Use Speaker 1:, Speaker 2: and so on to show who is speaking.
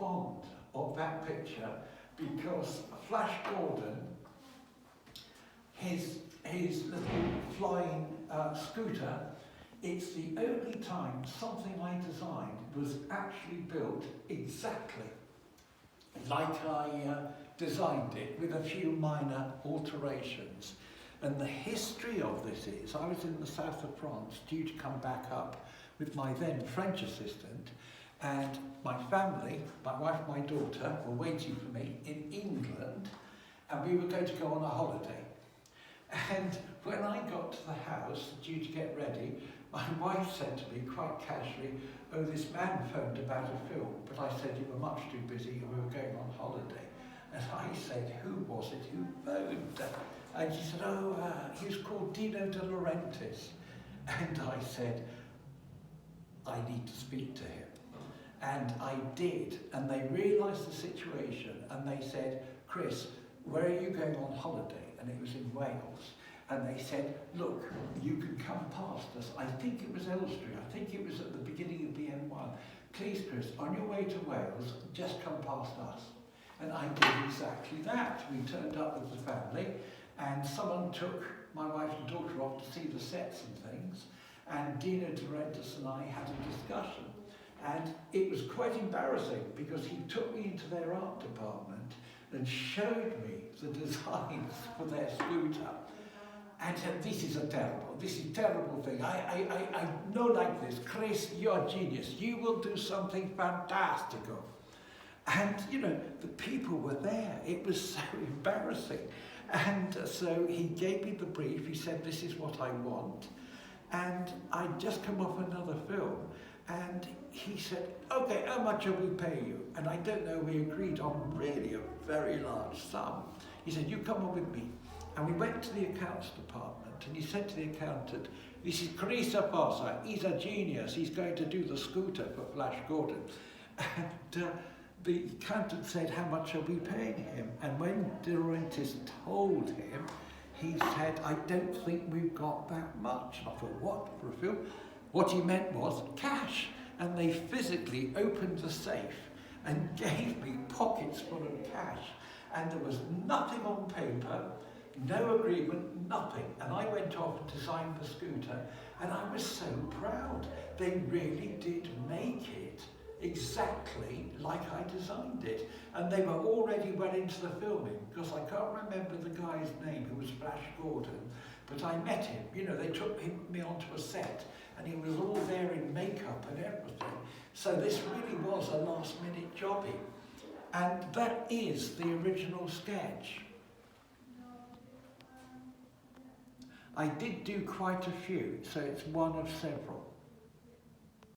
Speaker 1: fond of that picture because Flash Gordon, his little flying scooter, it's the only time something I designed was actually built exactly like I designed it, with a few minor alterations. And the history of this is, I was in the south of France due to come back up with my then French assistant, and my family, my wife and my daughter, were waiting for me in England, and we were going to go on a holiday. And when I got to the house, due to get ready, my wife said to me quite casually, "Oh, this man phoned about a film," but I said you were much too busy and we were going on holiday. And I said, "Who was it who phoned?" And she said, "Oh, he was called Dino De Laurentiis." And I said, "I need to speak to him." And I did, and they realised the situation, and they said, "Chris, where are you going on holiday?" And it was in Wales. And they said, "Look, you can come past us." I think it was Elstree, I think it was at the beginning of the M1. "Please, Chris, on your way to Wales, just come past us." And I did exactly that. We turned up with the family, and someone took my wife and daughter off to see the sets and things, and Dino De Laurentiis and I had a discussion. And it was quite embarrassing because he took me into their art department and showed me the designs for their scooter. And said, "This is a terrible thing. I know like this. Chris, you're a genius. You will do something fantastical." And, you know, the people were there. It was so embarrassing. And so he gave me the brief. He said, "This is what I want." And I'd just come off another film. And he said, "Okay, how much will we pay you?" And I don't know, we agreed on really a very large sum. He said, "You come on with me." And we went to the accounts department, and he said to the accountant, "This is Chris Aposa, he's a genius, he's going to do the scooter for Flash Gordon." And the accountant said, "How much are we paying him?" And when De Laurentiis told him, he said, "I don't think we've got that much." And I thought, what, for a film? What he meant was cash. And they physically opened the safe and gave me pockets full of cash. And there was nothing on paper, no agreement, nothing. And I went off and designed the scooter, and I was so proud. They really did make it exactly like I designed it. And they were already well into the filming, because I can't remember the guy's name who was Flash Gordon, but I met him. You know, they took me onto a set, and he was all there in makeup and everything. So this really was a last-minute jobbing. And that is the original sketch. I did do quite a few, so it's one of several.